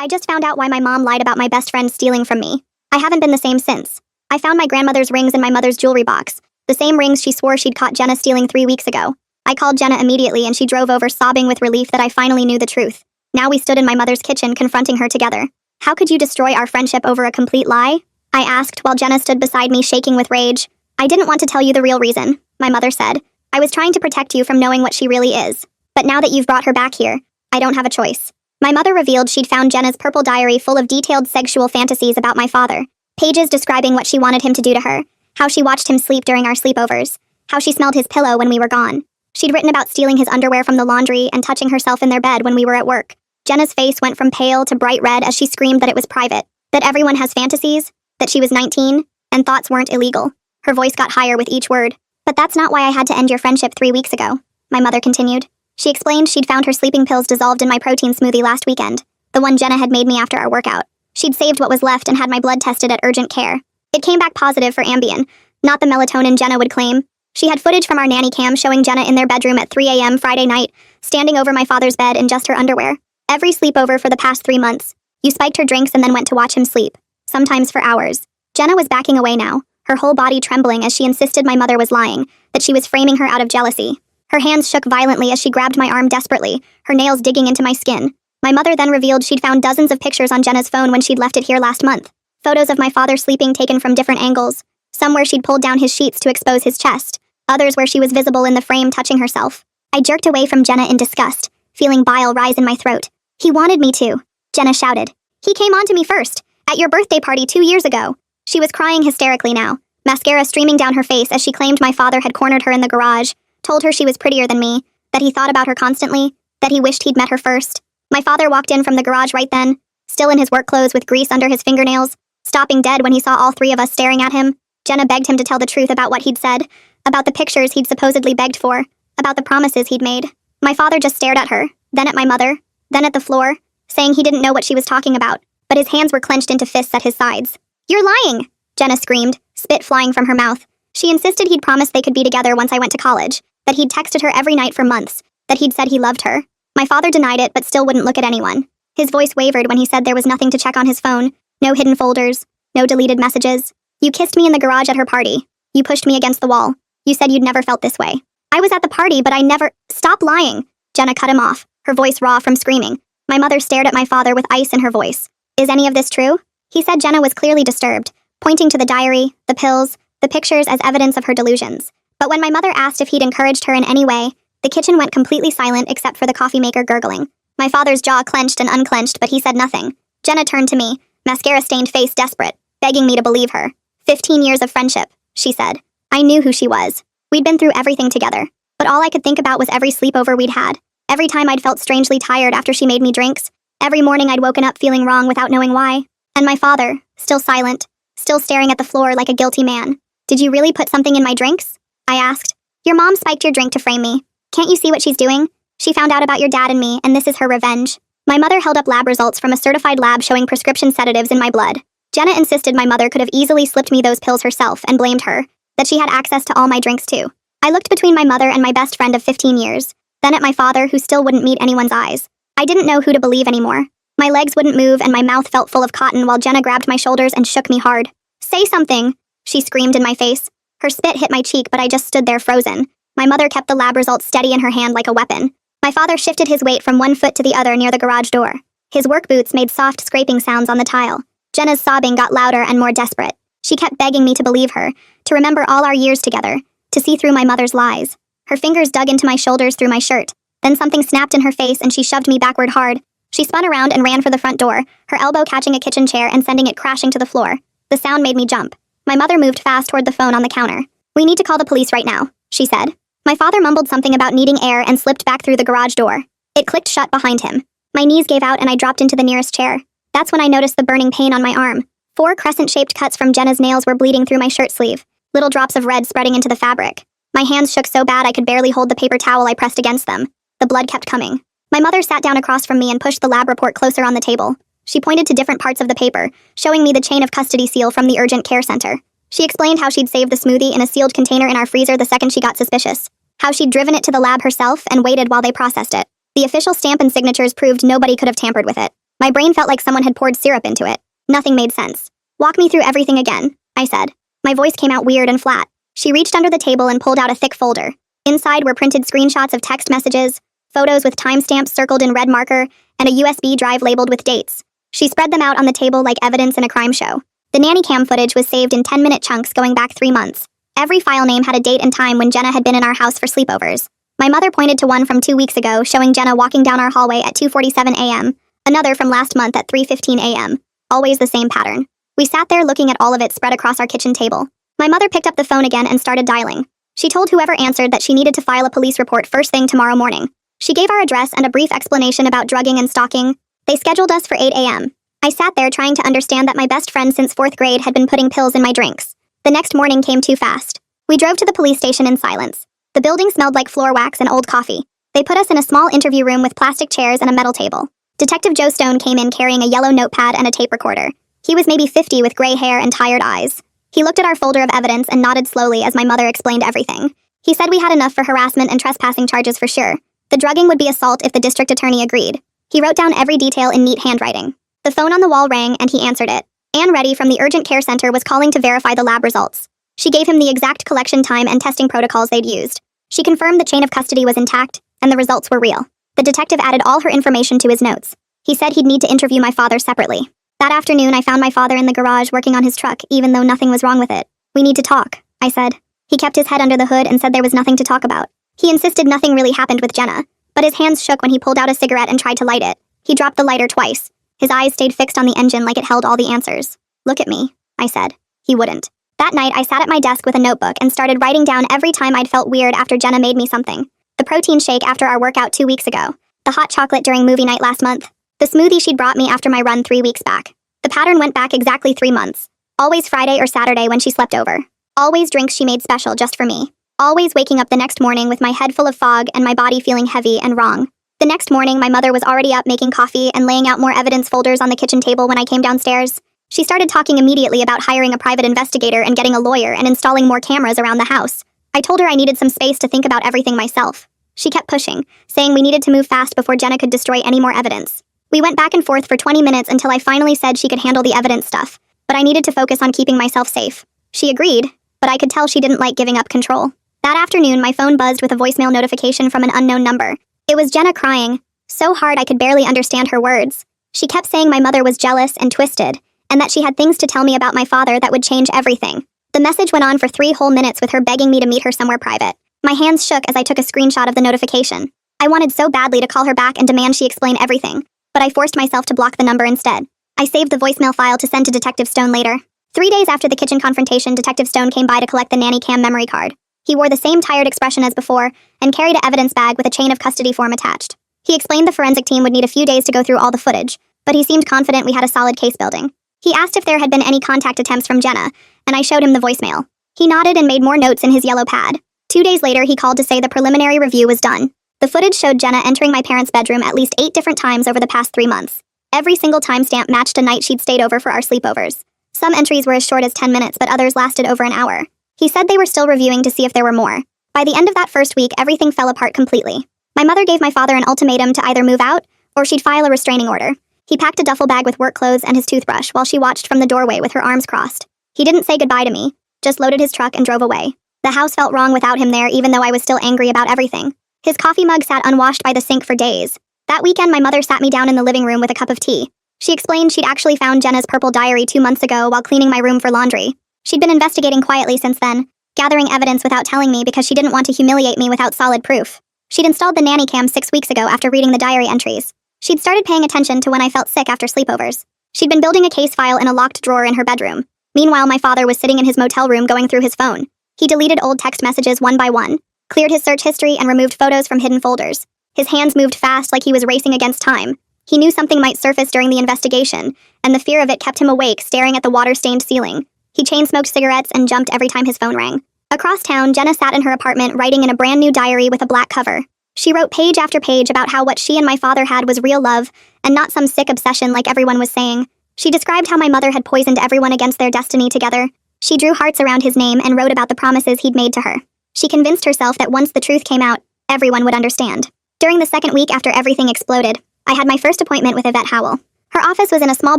I just found out why my mom lied about my best friend stealing from me. I haven't been the same since. I found my grandmother's rings in my mother's jewelry box, the same rings she swore she'd caught Jenna stealing 3 weeks ago. I called Jenna immediately and she drove over sobbing with relief that I finally knew the truth. Now we stood in my mother's kitchen confronting her together. How could you destroy our friendship over a complete lie? I asked while Jenna stood beside me shaking with rage. I didn't want to tell you the real reason, my mother said. I was trying to protect you from knowing what she really is. But now that you've brought her back here, I don't have a choice. My mother revealed she'd found Jenna's purple diary full of detailed sexual fantasies about my father. Pages describing what she wanted him to do to her, how she watched him sleep during our sleepovers, how she smelled his pillow when we were gone. She'd written about stealing his underwear from the laundry and touching herself in their bed when we were at work. Jenna's face went from pale to bright red as she screamed that it was private, that everyone has fantasies, that she was 19, and thoughts weren't illegal. Her voice got higher with each word. But that's not why I had to end your friendship 3 weeks ago, my mother continued. She explained she'd found her sleeping pills dissolved in my protein smoothie last weekend, the one Jenna had made me after our workout. She'd saved what was left and had my blood tested at urgent care. It came back positive for Ambien, not the melatonin Jenna would claim. She had footage from our nanny cam showing Jenna in their bedroom at 3 a.m. Friday night, standing over my father's bed in just her underwear. Every sleepover for the past 3 months. You spiked her drinks and then went to watch him sleep, sometimes for hours. Jenna was backing away now, her whole body trembling as she insisted my mother was lying, that she was framing her out of jealousy. Her hands shook violently as she grabbed my arm desperately, her nails digging into my skin. My mother then revealed she'd found dozens of pictures on Jenna's phone when she'd left it here last month. Photos of my father sleeping taken from different angles, some where she'd pulled down his sheets to expose his chest, others where she was visible in the frame touching herself. I jerked away from Jenna in disgust, feeling bile rise in my throat. He wanted me to, Jenna shouted. He came on to me first, at your birthday party 2 years ago. She was crying hysterically now, mascara streaming down her face as she claimed my father had cornered her in the garage, told her she was prettier than me, that he thought about her constantly, that he wished he'd met her first. My father walked in from the garage right then, still in his work clothes with grease under his fingernails, stopping dead when he saw all 3 of us staring at him. Jenna begged him to tell the truth about what he'd said, about the pictures he'd supposedly begged for, about the promises he'd made. My father just stared at her, then at my mother, then at the floor, saying he didn't know what she was talking about, but his hands were clenched into fists at his sides. You're lying, Jenna screamed, spit flying from her mouth. She insisted he'd promised they could be together once I went to college, that he'd texted her every night for months, that he'd said he loved her. My father denied it but still wouldn't look at anyone. His voice wavered when he said there was nothing to check on his phone, no hidden folders, no deleted messages. You kissed me in the garage at her party. You pushed me against the wall. You said you'd never felt this way. I was at the party, but I never— Stop lying! Jenna cut him off, her voice raw from screaming. My mother stared at my father with ice in her voice. Is any of this true? He said Jenna was clearly disturbed, pointing to the diary, the pills, the pictures as evidence of her delusions. But when my mother asked if he'd encouraged her in any way, the kitchen went completely silent except for the coffee maker gurgling. My father's jaw clenched and unclenched, but he said nothing. Jenna turned to me, mascara-stained face desperate, begging me to believe her. 15 years of friendship, she said. I knew who she was. We'd been through everything together. But all I could think about was every sleepover we'd had. Every time I'd felt strangely tired after she made me drinks. Every morning I'd woken up feeling wrong without knowing why. And my father, still silent, still staring at the floor like a guilty man. Did you really put something in my drinks? I asked. Your mom spiked your drink to frame me. Can't you see what she's doing? She found out about your dad and me, and this is her revenge. My mother held up lab results from a certified lab showing prescription sedatives in my blood. Jenna insisted my mother could have easily slipped me those pills herself and blamed her, that she had access to all my drinks too. I looked between my mother and my best friend of 15 years, then at my father who still wouldn't meet anyone's eyes. I didn't know who to believe anymore. My legs wouldn't move and my mouth felt full of cotton while Jenna grabbed my shoulders and shook me hard. Say something, she screamed in my face. Her spit hit my cheek, but I just stood there frozen. My mother kept the lab results steady in her hand like a weapon. My father shifted his weight from one foot to the other near the garage door. His work boots made soft scraping sounds on the tile. Jenna's sobbing got louder and more desperate. She kept begging me to believe her, to remember all our years together, to see through my mother's lies. Her fingers dug into my shoulders through my shirt. Then something snapped in her face and she shoved me backward hard. She spun around and ran for the front door, her elbow catching a kitchen chair and sending it crashing to the floor. The sound made me jump. My mother moved fast toward the phone on the counter. We need to call the police right now, she said. My father mumbled something about needing air and slipped back through the garage door. It clicked shut behind him. My knees gave out and I dropped into the nearest chair. That's when I noticed the burning pain on my arm. 4 crescent-shaped cuts from Jenna's nails were bleeding through my shirt sleeve, little drops of red spreading into the fabric. My hands shook so bad I could barely hold the paper towel I pressed against them. The blood kept coming. My mother sat down across from me and pushed the lab report closer on the table. She pointed to different parts of the paper, showing me the chain of custody seal from the urgent care center. She explained how she'd saved the smoothie in a sealed container in our freezer the second she got suspicious. How she'd driven it to the lab herself and waited while they processed it. The official stamp and signatures proved nobody could have tampered with it. My brain felt like someone had poured syrup into it. Nothing made sense. Walk me through everything again, I said. My voice came out weird and flat. She reached under the table and pulled out a thick folder. Inside were printed screenshots of text messages, photos with timestamps circled in red marker, and a USB drive labeled with dates. She spread them out on the table like evidence in a crime show. The nanny cam footage was saved in 10-minute chunks going back 3 months. Every file name had a date and time when Jenna had been in our house for sleepovers. My mother pointed to one from 2 weeks ago showing Jenna walking down our hallway at 2:47 a.m., another from last month at 3:15 a.m. Always the same pattern. We sat there looking at all of it spread across our kitchen table. My mother picked up the phone again and started dialing. She told whoever answered that she needed to file a police report first thing tomorrow morning. She gave our address and a brief explanation about drugging and stalking. They scheduled us for 8 a.m. I sat there trying to understand that my best friend since 4th grade had been putting pills in my drinks. The next morning came too fast. We drove to the police station in silence. The building smelled like floor wax and old coffee. They put us in a small interview room with plastic chairs and a metal table. Detective Joe Stone came in carrying a yellow notepad and a tape recorder. He was maybe 50 with gray hair and tired eyes. He looked at our folder of evidence and nodded slowly as my mother explained everything. He said we had enough for harassment and trespassing charges for sure. The drugging would be assault if the district attorney agreed. He wrote down every detail in neat handwriting. The phone on the wall rang and he answered it. Ann Reddy from the urgent care center was calling to verify the lab results. She gave him the exact collection time and testing protocols they'd used. She confirmed the chain of custody was intact and the results were real. The detective added all her information to his notes. He said he'd need to interview my father separately. That afternoon, I found my father in the garage working on his truck, even though nothing was wrong with it. We need to talk, I said. He kept his head under the hood and said there was nothing to talk about. He insisted nothing really happened with Jenna, but his hands shook when he pulled out a cigarette and tried to light it. He dropped the lighter twice. His eyes stayed fixed on the engine like it held all the answers. Look at me, I said. He wouldn't. That night, I sat at my desk with a notebook and started writing down every time I'd felt weird after Jenna made me something. The protein shake after our workout 2 weeks ago. The hot chocolate during movie night last month. The smoothie she'd brought me after my run 3 weeks back. The pattern went back exactly 3 months. Always Friday or Saturday when she slept over. Always drinks she made special just for me. Always waking up the next morning with my head full of fog and my body feeling heavy and wrong. The next morning, my mother was already up making coffee and laying out more evidence folders on the kitchen table when I came downstairs. She started talking immediately about hiring a private investigator and getting a lawyer and installing more cameras around the house. I told her I needed some space to think about everything myself. She kept pushing, saying we needed to move fast before Jenna could destroy any more evidence. We went back and forth for 20 minutes until I finally said she could handle the evidence stuff, but I needed to focus on keeping myself safe. She agreed, but I could tell she didn't like giving up control. That afternoon, my phone buzzed with a voicemail notification from an unknown number. It was Jenna crying, so hard I could barely understand her words. She kept saying my mother was jealous and twisted, and that she had things to tell me about my father that would change everything. The message went on for 3 whole minutes with her begging me to meet her somewhere private. My hands shook as I took a screenshot of the notification. I wanted so badly to call her back and demand she explain everything, but I forced myself to block the number instead. I saved the voicemail file to send to Detective Stone later. 3 days after the kitchen confrontation, Detective Stone came by to collect the nanny cam memory card. He wore the same tired expression as before and carried an evidence bag with a chain of custody form attached. He explained the forensic team would need a few days to go through all the footage, but he seemed confident we had a solid case building. He asked if there had been any contact attempts from Jenna, and I showed him the voicemail. He nodded and made more notes in his yellow pad. 2 days later, he called to say the preliminary review was done. The footage showed Jenna entering my parents' bedroom at least 8 different times over the past 3 months. Every single timestamp matched a night she'd stayed over for our sleepovers. Some entries were as short as 10 minutes, but others lasted over an hour. He said they were still reviewing to see if there were more. By the end of that first week, everything fell apart completely. My mother gave my father an ultimatum to either move out or she'd file a restraining order. He packed a duffel bag with work clothes and his toothbrush while she watched from the doorway with her arms crossed. He didn't say goodbye to me, just loaded his truck and drove away. The house felt wrong without him there, even though I was still angry about everything. His coffee mug sat unwashed by the sink for days. That weekend, my mother sat me down in the living room with a cup of tea. She explained she'd actually found Jenna's purple diary 2 months ago while cleaning my room for laundry. She'd been investigating quietly since then, gathering evidence without telling me because she didn't want to humiliate me without solid proof. She'd installed the nanny cam 6 weeks ago after reading the diary entries. She'd started paying attention to when I felt sick after sleepovers. She'd been building a case file in a locked drawer in her bedroom. Meanwhile, my father was sitting in his motel room going through his phone. He deleted old text messages one by one, cleared his search history, and removed photos from hidden folders. His hands moved fast like he was racing against time. He knew something might surface during the investigation, and the fear of it kept him awake, staring at the water-stained ceiling. He chain-smoked cigarettes and jumped every time his phone rang. Across town, Jenna sat in her apartment writing in a brand new diary with a black cover. She wrote page after page about how what she and my father had was real love and not some sick obsession like everyone was saying. She described how my mother had poisoned everyone against their destiny together. She drew hearts around his name and wrote about the promises he'd made to her. She convinced herself that once the truth came out, everyone would understand. During the second week after everything exploded, I had my first appointment with Yvette Howell. Her office was in a small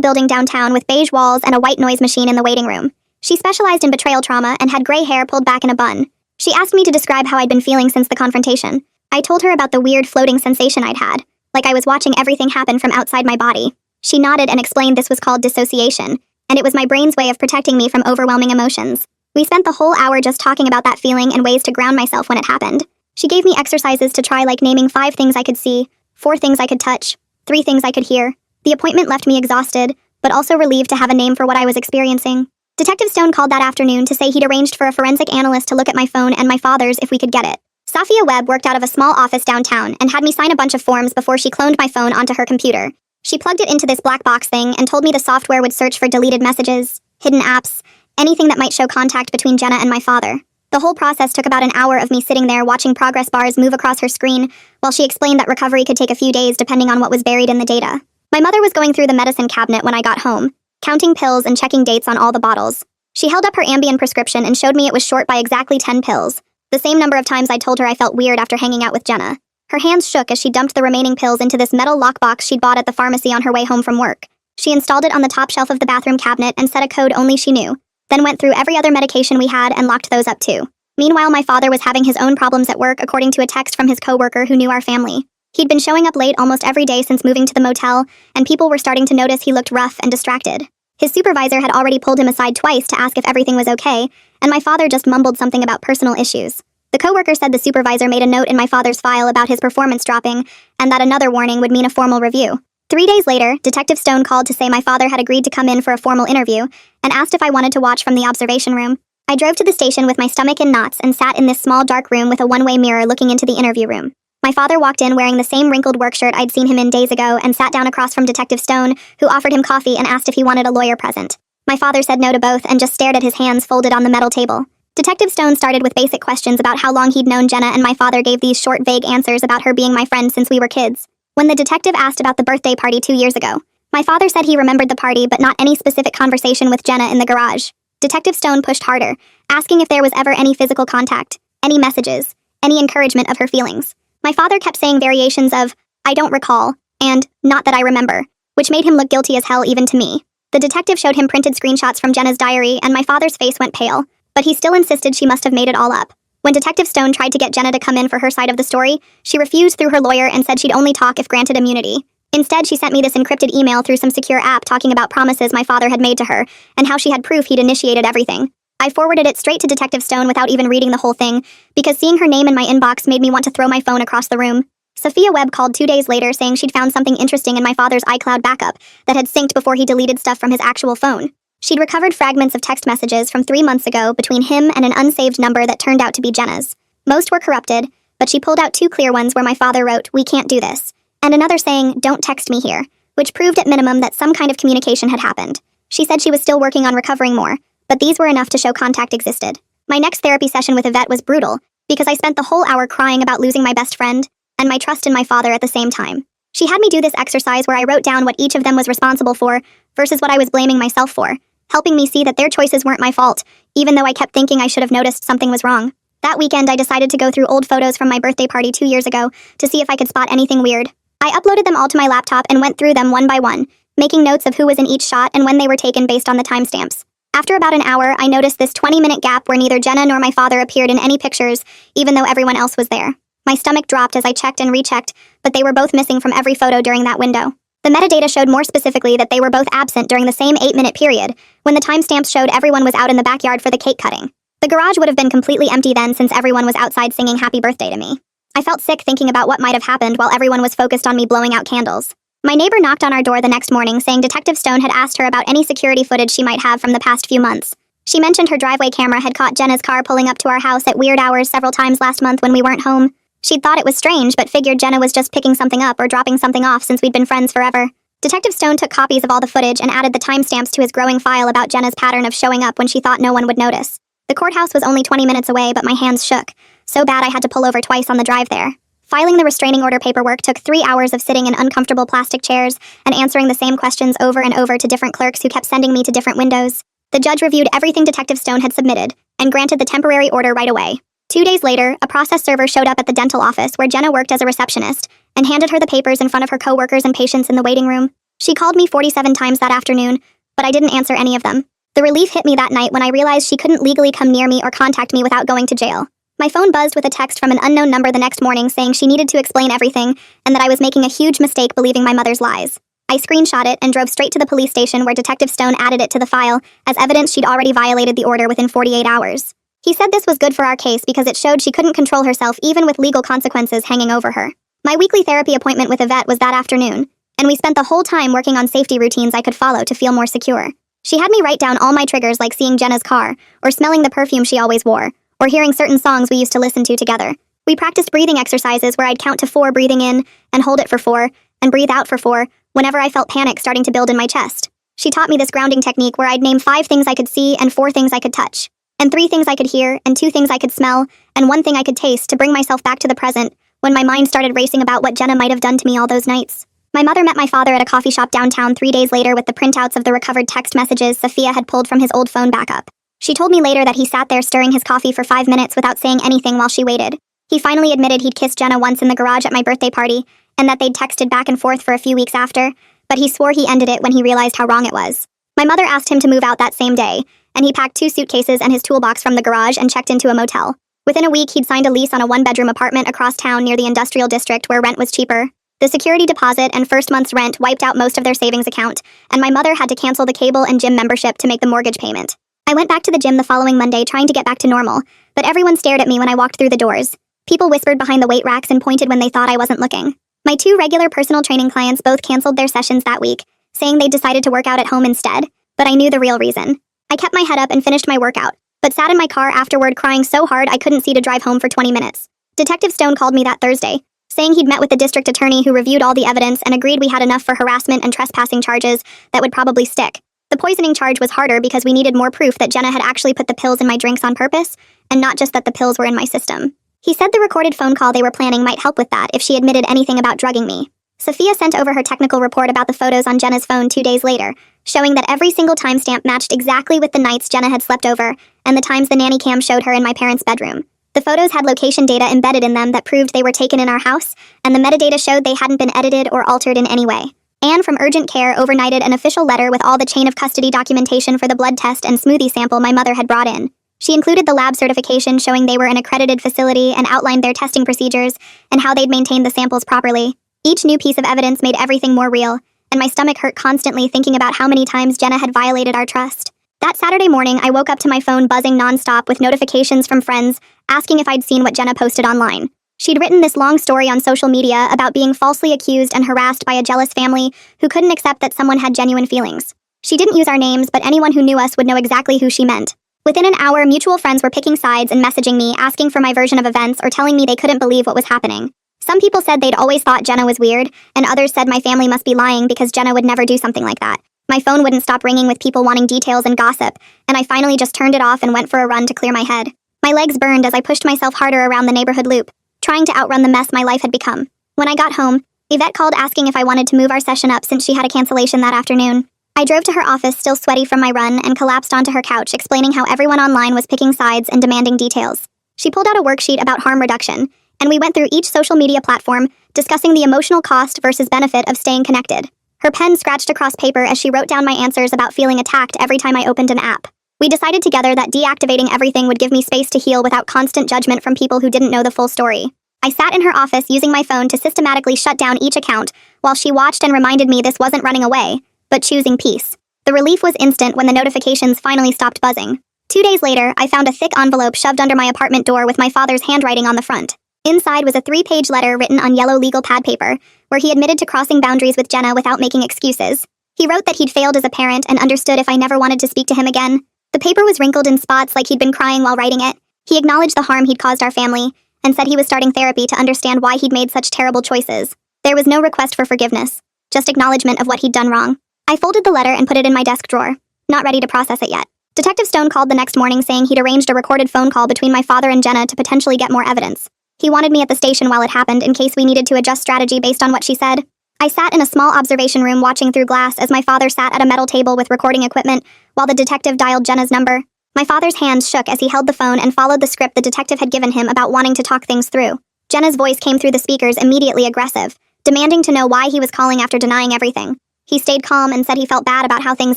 building downtown with beige walls and a white noise machine in the waiting room. She specialized in betrayal trauma and had gray hair pulled back in a bun. She asked me to describe how I'd been feeling since the confrontation. I told her about the weird floating sensation I'd had, like I was watching everything happen from outside my body. She nodded and explained this was called dissociation, and it was my brain's way of protecting me from overwhelming emotions. We spent the whole hour just talking about that feeling and ways to ground myself when it happened. She gave me exercises to try, like naming 5 things I could see, 4 things I could touch, 3 things I could hear. The appointment left me exhausted, but also relieved to have a name for what I was experiencing. Detective Stone called that afternoon to say he'd arranged for a forensic analyst to look at my phone and my father's if we could get it. Safia Webb worked out of a small office downtown and had me sign a bunch of forms before she cloned my phone onto her computer. She plugged it into this black box thing and told me the software would search for deleted messages, hidden apps, anything that might show contact between Jenna and my father. The whole process took about an hour of me sitting there watching progress bars move across her screen while she explained that recovery could take a few days depending on what was buried in the data. My mother was going through the medicine cabinet when I got home, counting pills and checking dates on all the bottles. She held up her Ambien prescription and showed me it was short by exactly 10 pills, the same number of times I told her I felt weird after hanging out with Jenna. Her hands shook as she dumped the remaining pills into this metal lockbox she'd bought at the pharmacy on her way home from work. She installed it on the top shelf of the bathroom cabinet and set a code only she knew, then went through every other medication we had and locked those up too. Meanwhile, my father was having his own problems at work according to a text from his coworker who knew our family. He'd been showing up late almost every day since moving to the motel, and people were starting to notice he looked rough and distracted. His supervisor had already pulled him aside twice to ask if everything was okay, and my father just mumbled something about personal issues. The coworker said the supervisor made a note in my father's file about his performance dropping, and that another warning would mean a formal review. 3 days later, Detective Stone called to say my father had agreed to come in for a formal interview, and asked if I wanted to watch from the observation room. I drove to the station with my stomach in knots and sat in this small dark room with a one-way mirror looking into the interview room. My father walked in wearing the same wrinkled work shirt I'd seen him in days ago and sat down across from Detective Stone, who offered him coffee and asked if he wanted a lawyer present. My father said no to both and just stared at his hands folded on the metal table. Detective Stone started with basic questions about how long he'd known Jenna, and my father gave these short, vague answers about her being my friend since we were kids. When the detective asked about the birthday party 2 years ago, my father said he remembered the party but not any specific conversation with Jenna in the garage. Detective Stone pushed harder, asking if there was ever any physical contact, any messages, any encouragement of her feelings. My father kept saying variations of, "I don't recall," and "not that I remember," which made him look guilty as hell even to me. The detective showed him printed screenshots from Jenna's diary, and my father's face went pale, but he still insisted she must have made it all up. When Detective Stone tried to get Jenna to come in for her side of the story, she refused through her lawyer and said she'd only talk if granted immunity. Instead, she sent me this encrypted email through some secure app talking about promises my father had made to her, and how she had proof he'd initiated everything. I forwarded it straight to Detective Stone without even reading the whole thing, because seeing her name in my inbox made me want to throw my phone across the room. Safia Webb called 2 days later saying she'd found something interesting in my father's iCloud backup that had synced before he deleted stuff from his actual phone. She'd recovered fragments of text messages from 3 months ago between him and an unsaved number that turned out to be Jenna's. Most were corrupted, but she pulled out 2 clear ones where my father wrote, "We can't do this," and another saying, "Don't text me here," which proved at minimum that some kind of communication had happened. She said she was still working on recovering more, but these were enough to show contact existed. My next therapy session with Yvette was brutal, because I spent the whole hour crying about losing my best friend, and my trust in my father at the same time. She had me do this exercise where I wrote down what each of them was responsible for, versus what I was blaming myself for, helping me see that their choices weren't my fault, even though I kept thinking I should have noticed something was wrong. That weekend, I decided to go through old photos from my birthday party 2 years ago to see if I could spot anything weird. I uploaded them all to my laptop and went through them one by one, making notes of who was in each shot and when they were taken based on the timestamps. After about an hour, I noticed this 20-minute gap where neither Jenna nor my father appeared in any pictures, even though everyone else was there. My stomach dropped as I checked and rechecked, but they were both missing from every photo during that window. The metadata showed more specifically that they were both absent during the same 8-minute period, when the timestamps showed everyone was out in the backyard for the cake cutting. The garage would have been completely empty then since everyone was outside singing happy birthday to me. I felt sick thinking about what might have happened while everyone was focused on me blowing out candles. My neighbor knocked on our door the next morning saying Detective Stone had asked her about any security footage she might have from the past few months. She mentioned her driveway camera had caught Jenna's car pulling up to our house at weird hours several times last month when we weren't home. She'd thought it was strange, but figured Jenna was just picking something up or dropping something off since we'd been friends forever. Detective Stone took copies of all the footage and added the timestamps to his growing file about Jenna's pattern of showing up when she thought no one would notice. The courthouse was only 20 minutes away, but my hands shook, so bad I had to pull over twice on the drive there. Filing the restraining order paperwork took 3 hours of sitting in uncomfortable plastic chairs and answering the same questions over and over to different clerks who kept sending me to different windows. The judge reviewed everything Detective Stone had submitted and granted the temporary order right away. 2 days later, a process server showed up at the dental office where Jenna worked as a receptionist and handed her the papers in front of her coworkers and patients in the waiting room. She called me 47 times that afternoon, but I didn't answer any of them. The relief hit me that night when I realized she couldn't legally come near me or contact me without going to jail. My phone buzzed with a text from an unknown number the next morning saying she needed to explain everything and that I was making a huge mistake believing my mother's lies. I screenshot it and drove straight to the police station where Detective Stone added it to the file as evidence she'd already violated the order within 48 hours. He said this was good for our case because it showed she couldn't control herself even with legal consequences hanging over her. My weekly therapy appointment with Yvette was that afternoon, and we spent the whole time working on safety routines I could follow to feel more secure. She had me write down all my triggers like seeing Jenna's car, or smelling the perfume she always wore, or hearing certain songs we used to listen to together. We practiced breathing exercises where I'd count to 4 breathing in, and hold it for 4, and breathe out for 4, whenever I felt panic starting to build in my chest. She taught me this grounding technique where I'd name 5 things I could see and 4 things I could touch, and 3 things I could hear, and 2 things I could smell, and 1 thing I could taste to bring myself back to the present when my mind started racing about what Jenna might have done to me all those nights. My mother met my father at a coffee shop downtown 3 days later with the printouts of the recovered text messages Sophia had pulled from his old phone backup. She told me later that he sat there stirring his coffee for 5 minutes without saying anything while she waited. He finally admitted he'd kissed Jenna once in the garage at my birthday party, and that they'd texted back and forth for a few weeks after, but he swore he ended it when he realized how wrong it was. My mother asked him to move out that same day, and he packed 2 suitcases and his toolbox from the garage and checked into a motel. Within a week, he'd signed a lease on a 1-bedroom apartment across town near the industrial district where rent was cheaper. The security deposit and first month's rent wiped out most of their savings account, and my mother had to cancel the cable and gym membership to make the mortgage payment. I went back to the gym the following Monday trying to get back to normal, but everyone stared at me when I walked through the doors. People whispered behind the weight racks and pointed when they thought I wasn't looking. My 2 regular personal training clients both canceled their sessions that week, saying they decided to work out at home instead, but I knew the real reason. I kept my head up and finished my workout, but sat in my car afterward crying so hard I couldn't see to drive home for 20 minutes. Detective Stone called me that Thursday, saying he'd met with the district attorney who reviewed all the evidence and agreed we had enough for harassment and trespassing charges that would probably stick. The poisoning charge was harder because we needed more proof that Jenna had actually put the pills in my drinks on purpose, and not just that the pills were in my system. He said the recorded phone call they were planning might help with that if she admitted anything about drugging me. Sophia sent over her technical report about the photos on Jenna's phone 2 days later, showing that every single timestamp matched exactly with the nights Jenna had slept over and the times the nanny cam showed her in my parents' bedroom. The photos had location data embedded in them that proved they were taken in our house, and the metadata showed they hadn't been edited or altered in any way. Anne from Urgent Care overnighted an official letter with all the chain of custody documentation for the blood test and smoothie sample my mother had brought in. She included the lab certification showing they were an accredited facility and outlined their testing procedures and how they'd maintained the samples properly. Each new piece of evidence made everything more real, and my stomach hurt constantly thinking about how many times Jenna had violated our trust. That Saturday morning, I woke up to my phone buzzing nonstop with notifications from friends asking if I'd seen what Jenna posted online. She'd written this long story on social media about being falsely accused and harassed by a jealous family who couldn't accept that someone had genuine feelings. She didn't use our names, but anyone who knew us would know exactly who she meant. Within an hour, mutual friends were picking sides and messaging me, asking for my version of events or telling me they couldn't believe what was happening. Some people said they'd always thought Jenna was weird, and others said my family must be lying because Jenna would never do something like that. My phone wouldn't stop ringing with people wanting details and gossip, and I finally just turned it off and went for a run to clear my head. My legs burned as I pushed myself harder around the neighborhood loop, trying to outrun the mess my life had become. When I got home, Yvette called asking if I wanted to move our session up since she had a cancellation that afternoon. I drove to her office still sweaty from my run and collapsed onto her couch explaining how everyone online was picking sides and demanding details. She pulled out a worksheet about harm reduction, and we went through each social media platform, discussing the emotional cost versus benefit of staying connected. Her pen scratched across paper as she wrote down my answers about feeling attacked every time I opened an app. We decided together that deactivating everything would give me space to heal without constant judgment from people who didn't know the full story. I sat in her office using my phone to systematically shut down each account while she watched and reminded me this wasn't running away, but choosing peace. The relief was instant when the notifications finally stopped buzzing. 2 days later, I found a thick envelope shoved under my apartment door with my father's handwriting on the front. Inside was a 3-page letter written on yellow legal pad paper, where he admitted to crossing boundaries with Jenna without making excuses. He wrote that he'd failed as a parent and understood if I never wanted to speak to him again. The paper was wrinkled in spots like he'd been crying while writing it. He acknowledged the harm he'd caused our family, and said he was starting therapy to understand why he'd made such terrible choices. There was no request for forgiveness, just acknowledgement of what he'd done wrong. I folded the letter and put it in my desk drawer, not ready to process it yet. Detective Stone called the next morning saying he'd arranged a recorded phone call between my father and Jenna to potentially get more evidence. He wanted me at the station while it happened in case we needed to adjust strategy based on what she said. I sat in a small observation room watching through glass as my father sat at a metal table with recording equipment while the detective dialed Jenna's number. My father's hands shook as he held the phone and followed the script the detective had given him about wanting to talk things through. Jenna's voice came through the speakers immediately aggressive, demanding to know why he was calling after denying everything. He stayed calm and said he felt bad about how things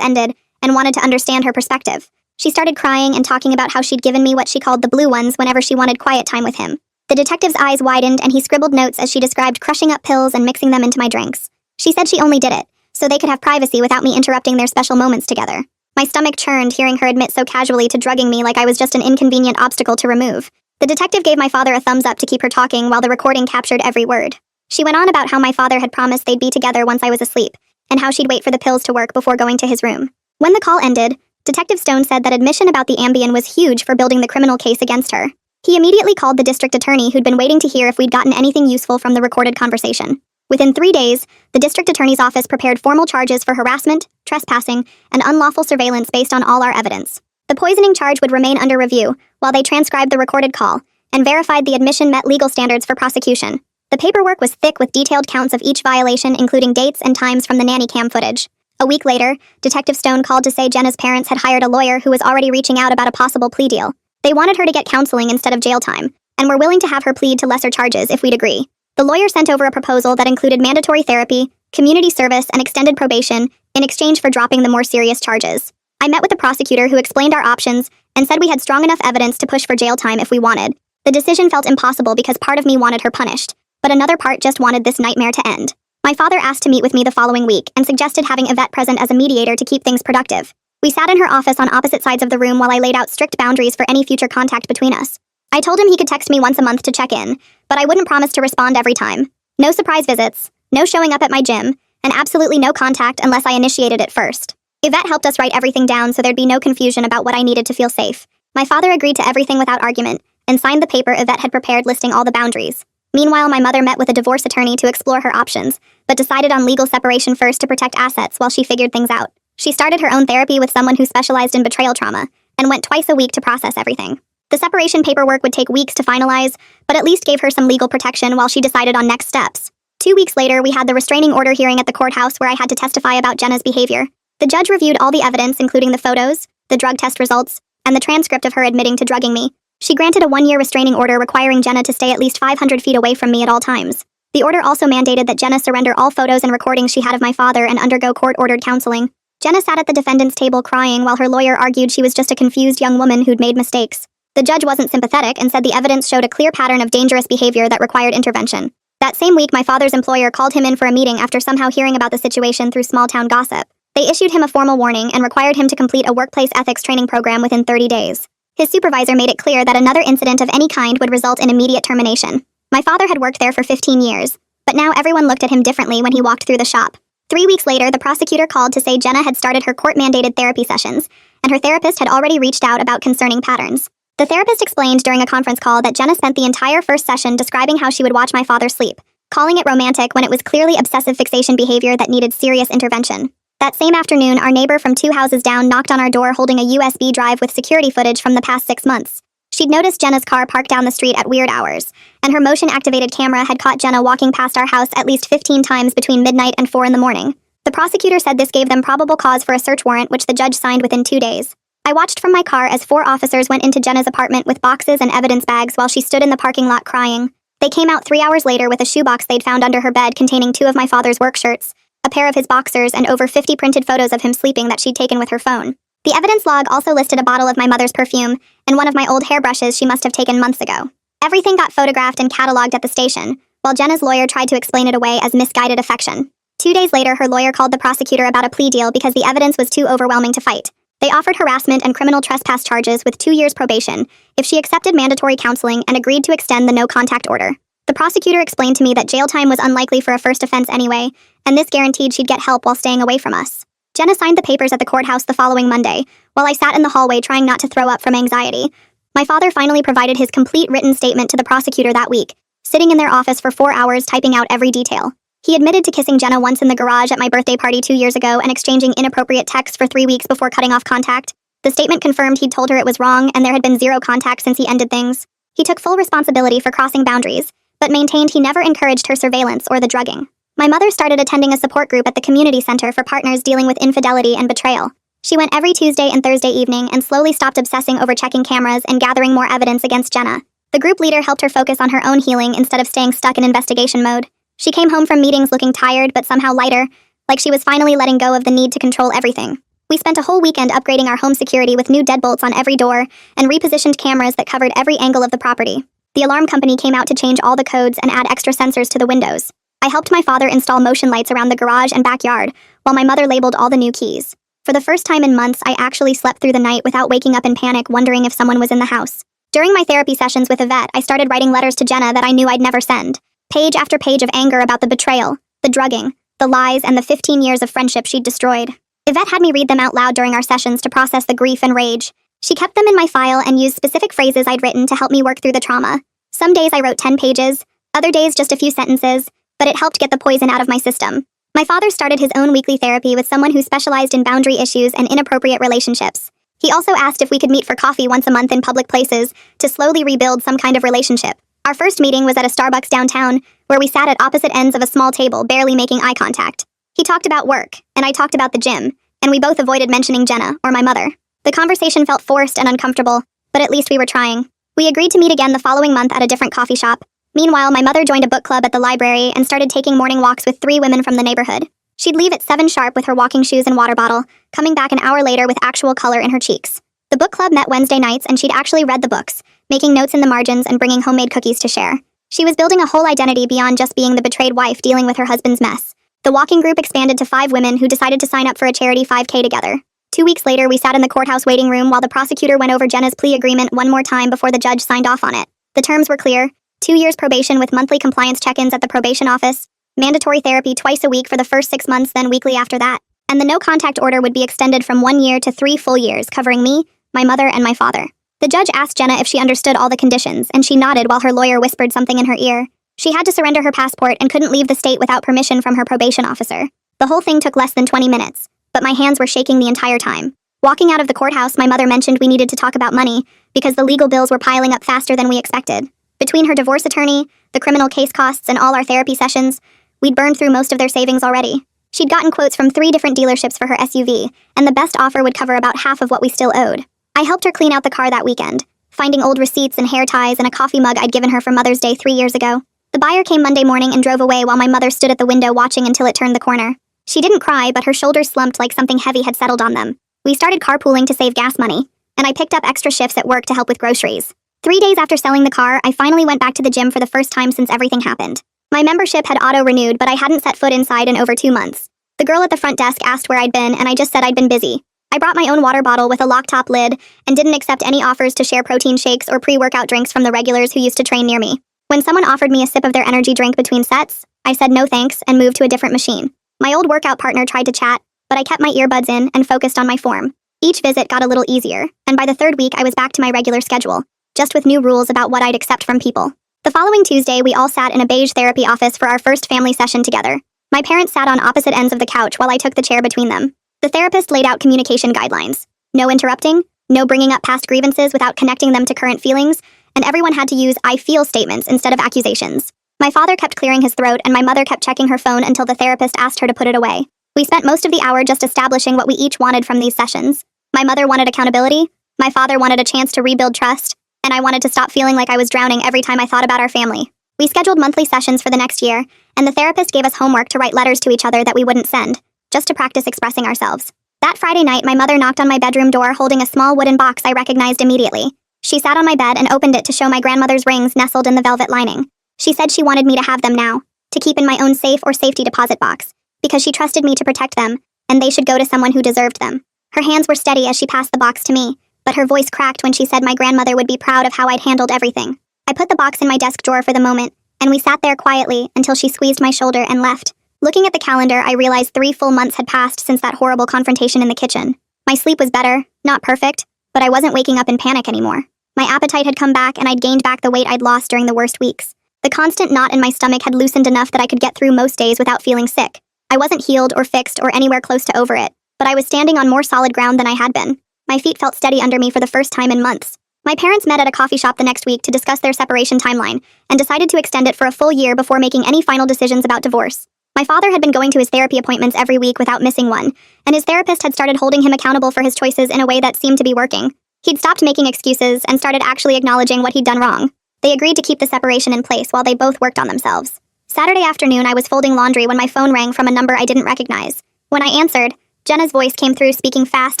ended and wanted to understand her perspective. She started crying and talking about how she'd given me what she called the blue ones whenever she wanted quiet time with him. The detective's eyes widened and he scribbled notes as she described crushing up pills and mixing them into my drinks. She said she only did it so they could have privacy without me interrupting their special moments together. My stomach churned hearing her admit so casually to drugging me like I was just an inconvenient obstacle to remove. The detective gave my father a thumbs up to keep her talking while the recording captured every word. She went on about how my father had promised they'd be together once I was asleep, and how she'd wait for the pills to work before going to his room. When the call ended, Detective Stone said that admission about the Ambien was huge for building the criminal case against her. He immediately called the district attorney who'd been waiting to hear if we'd gotten anything useful from the recorded conversation. Within 3 days, the district attorney's office prepared formal charges for harassment, trespassing, and unlawful surveillance based on all our evidence. The poisoning charge would remain under review while they transcribed the recorded call and verified the admission met legal standards for prosecution. The paperwork was thick with detailed counts of each violation, including dates and times from the nanny cam footage. A week later, Detective Stone called to say Jenna's parents had hired a lawyer who was already reaching out about a possible plea deal. They wanted her to get counseling instead of jail time, and were willing to have her plead to lesser charges if we'd agree. The lawyer sent over a proposal that included mandatory therapy, community service, and extended probation in exchange for dropping the more serious charges. I met with the prosecutor who explained our options and said we had strong enough evidence to push for jail time if we wanted. The decision felt impossible because part of me wanted her punished, but another part just wanted this nightmare to end. My father asked to meet with me the following week and suggested having Yvette present as a mediator to keep things productive. We sat in her office on opposite sides of the room while I laid out strict boundaries for any future contact between us. I told him he could text me once a month to check in, but I wouldn't promise to respond every time. No surprise visits, no showing up at my gym, and absolutely no contact unless I initiated it first. Yvette helped us write everything down so there'd be no confusion about what I needed to feel safe. My father agreed to everything without argument and signed the paper Yvette had prepared listing all the boundaries. Meanwhile, my mother met with a divorce attorney to explore her options, but decided on legal separation first to protect assets while she figured things out. She started her own therapy with someone who specialized in betrayal trauma, and went twice a week to process everything. The separation paperwork would take weeks to finalize, but at least gave her some legal protection while she decided on next steps. 2 weeks later, we had the restraining order hearing at the courthouse where I had to testify about Jenna's behavior. The judge reviewed all the evidence, including the photos, the drug test results, and the transcript of her admitting to drugging me. She granted a 1-year restraining order requiring Jenna to stay at least 500 feet away from me at all times. The order also mandated that Jenna surrender all photos and recordings she had of my father and undergo court-ordered counseling. Jenna sat at the defendant's table crying while her lawyer argued she was just a confused young woman who'd made mistakes. The judge wasn't sympathetic and said the evidence showed a clear pattern of dangerous behavior that required intervention. That same week, my father's employer called him in for a meeting after somehow hearing about the situation through small-town gossip. They issued him a formal warning and required him to complete a workplace ethics training program within 30 days. His supervisor made it clear that another incident of any kind would result in immediate termination. My father had worked there for 15 years, but now everyone looked at him differently when he walked through the shop. 3 weeks later, the prosecutor called to say Jenna had started her court-mandated therapy sessions, and her therapist had already reached out about concerning patterns. The therapist explained during a conference call that Jenna spent the entire first session describing how she would watch my father sleep, calling it romantic when it was clearly obsessive fixation behavior that needed serious intervention. That same afternoon, our neighbor from 2 houses down knocked on our door holding a USB drive with security footage from the past 6 months. She'd noticed Jenna's car parked down the street at weird hours, and her motion-activated camera had caught Jenna walking past our house at least 15 times between midnight and 4 in the morning. The prosecutor said this gave them probable cause for a search warrant, which the judge signed within 2 days. I watched from my car as 4 officers went into Jenna's apartment with boxes and evidence bags while she stood in the parking lot crying. They came out 3 hours later with a shoebox they'd found under her bed containing 2 of my father's work shirts, a pair of his boxers, and over 50 printed photos of him sleeping that she'd taken with her phone. The evidence log also listed a bottle of my mother's perfume and one of my old hairbrushes she must have taken months ago. Everything got photographed and cataloged at the station, while Jenna's lawyer tried to explain it away as misguided affection. 2 days later, her lawyer called the prosecutor about a plea deal because the evidence was too overwhelming to fight. They offered harassment and criminal trespass charges with 2 years probation if she accepted mandatory counseling and agreed to extend the no-contact order. The prosecutor explained to me that jail time was unlikely for a first offense anyway, and this guaranteed she'd get help while staying away from us. Jenna signed the papers at the courthouse the following Monday, while I sat in the hallway trying not to throw up from anxiety. My father finally provided his complete written statement to the prosecutor that week, sitting in their office for 4 hours typing out every detail. He admitted to kissing Jenna once in the garage at my birthday party 2 years ago and exchanging inappropriate texts for 3 weeks before cutting off contact. The statement confirmed he'd told her it was wrong and there had been 0 contact since he ended things. He took full responsibility for crossing boundaries, but maintained he never encouraged her surveillance or the drugging. My mother started attending a support group at the community center for partners dealing with infidelity and betrayal. She went every Tuesday and Thursday evening and slowly stopped obsessing over checking cameras and gathering more evidence against Jenna. The group leader helped her focus on her own healing instead of staying stuck in investigation mode. She came home from meetings looking tired but somehow lighter, like she was finally letting go of the need to control everything. We spent a whole weekend upgrading our home security with new deadbolts on every door and repositioned cameras that covered every angle of the property. The alarm company came out to change all the codes and add extra sensors to the windows. I helped my father install motion lights around the garage and backyard, while my mother labeled all the new keys. For the first time in months, I actually slept through the night without waking up in panic wondering if someone was in the house. During my therapy sessions with Yvette, I started writing letters to Jenna that I knew I'd never send. Page after page of anger about the betrayal, the drugging, the lies, and the 15 years of friendship she'd destroyed. Yvette had me read them out loud during our sessions to process the grief and rage. She kept them in my file and used specific phrases I'd written to help me work through the trauma. Some days I wrote 10 pages, other days just a few sentences, but it helped get the poison out of my system. My father started his own weekly therapy with someone who specialized in boundary issues and inappropriate relationships. He also asked if we could meet for coffee once a month in public places to slowly rebuild some kind of relationship. Our first meeting was at a Starbucks downtown, where we sat at opposite ends of a small table, barely making eye contact. He talked about work, and I talked about the gym, and we both avoided mentioning Jenna, or my mother. The conversation felt forced and uncomfortable, but at least we were trying. We agreed to meet again the following month at a different coffee shop. Meanwhile, my mother joined a book club at the library and started taking morning walks with 3 women from the neighborhood. She'd leave at 7 sharp with her walking shoes and water bottle, coming back an hour later with actual color in her cheeks. The book club met Wednesday nights, and she'd actually read the books, making notes in the margins and bringing homemade cookies to share. She was building a whole identity beyond just being the betrayed wife dealing with her husband's mess. The walking group expanded to 5 women who decided to sign up for a charity 5K together. 2 weeks later, we sat in the courthouse waiting room while the prosecutor went over Jenna's plea agreement one more time before the judge signed off on it. The terms were clear: 2 years probation with monthly compliance check-ins at the probation office, mandatory therapy twice a week for the first 6 months, then weekly after that, and the no-contact order would be extended from 1 year to 3 full years, covering me, my mother, and my father. The judge asked Jenna if she understood all the conditions, and she nodded while her lawyer whispered something in her ear. She had to surrender her passport and couldn't leave the state without permission from her probation officer. The whole thing took less than 20 minutes, but my hands were shaking the entire time. Walking out of the courthouse, my mother mentioned we needed to talk about money because the legal bills were piling up faster than we expected. Between her divorce attorney, the criminal case costs, and all our therapy sessions, we'd burned through most of their savings already. She'd gotten quotes from 3 different dealerships for her SUV, and the best offer would cover about half of what we still owed. I helped her clean out the car that weekend, finding old receipts and hair ties and a coffee mug I'd given her for Mother's Day 3 years ago. The buyer came Monday morning and drove away while my mother stood at the window watching until it turned the corner. She didn't cry, but her shoulders slumped like something heavy had settled on them. We started carpooling to save gas money, and I picked up extra shifts at work to help with groceries. 3 days after selling the car, I finally went back to the gym for the first time since everything happened. My membership had auto-renewed, but I hadn't set foot inside in over 2 months. The girl at the front desk asked where I'd been, and I just said I'd been busy. I brought my own water bottle with a lock-top lid and didn't accept any offers to share protein shakes or pre-workout drinks from the regulars who used to train near me. When someone offered me a sip of their energy drink between sets, I said no thanks and moved to a different machine. My old workout partner tried to chat, but I kept my earbuds in and focused on my form. Each visit got a little easier, and by the 3rd week I was back to my regular schedule, just with new rules about what I'd accept from people. The following Tuesday, we all sat in a beige therapy office for our first family session together. My parents sat on opposite ends of the couch while I took the chair between them. The therapist laid out communication guidelines. No interrupting, no bringing up past grievances without connecting them to current feelings, and everyone had to use I feel statements instead of accusations. My father kept clearing his throat, and my mother kept checking her phone until the therapist asked her to put it away. We spent most of the hour just establishing what we each wanted from these sessions. My mother wanted accountability, my father wanted a chance to rebuild trust, and I wanted to stop feeling like I was drowning every time I thought about our family. We scheduled monthly sessions for the next year, and the therapist gave us homework to write letters to each other that we wouldn't send, just to practice expressing ourselves. That Friday night, my mother knocked on my bedroom door holding a small wooden box I recognized immediately. She sat on my bed and opened it to show my grandmother's rings nestled in the velvet lining. She said she wanted me to have them now, to keep in my own safe or safety deposit box, because she trusted me to protect them, and they should go to someone who deserved them. Her hands were steady as she passed the box to me, but her voice cracked when she said my grandmother would be proud of how I'd handled everything. I put the box in my desk drawer for the moment, and we sat there quietly until she squeezed my shoulder and left. Looking at the calendar, I realized 3 full months had passed since that horrible confrontation in the kitchen. My sleep was better, not perfect, but I wasn't waking up in panic anymore. My appetite had come back, and I'd gained back the weight I'd lost during the worst weeks. The constant knot in my stomach had loosened enough that I could get through most days without feeling sick. I wasn't healed or fixed or anywhere close to over it, but I was standing on more solid ground than I had been. My feet felt steady under me for the first time in months. My parents met at a coffee shop the next week to discuss their separation timeline, and decided to extend it for a full year before making any final decisions about divorce. My father had been going to his therapy appointments every week without missing one, and his therapist had started holding him accountable for his choices in a way that seemed to be working. He'd stopped making excuses and started actually acknowledging what he'd done wrong. They agreed to keep the separation in place while they both worked on themselves. Saturday afternoon, I was folding laundry when my phone rang from a number I didn't recognize. When I answered, Jenna's voice came through speaking fast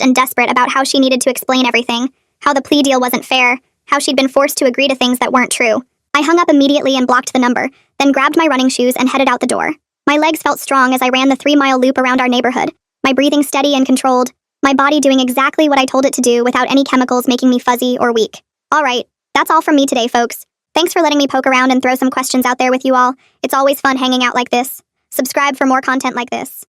and desperate about how she needed to explain everything, how the plea deal wasn't fair, how she'd been forced to agree to things that weren't true. I hung up immediately and blocked the number, then grabbed my running shoes and headed out the door. My legs felt strong as I ran the 3-mile loop around our neighborhood, my breathing steady and controlled, my body doing exactly what I told it to do without any chemicals making me fuzzy or weak. All right, that's all from me today, folks. Thanks for letting me poke around and throw some questions out there with you all. It's always fun hanging out like this. Subscribe for more content like this.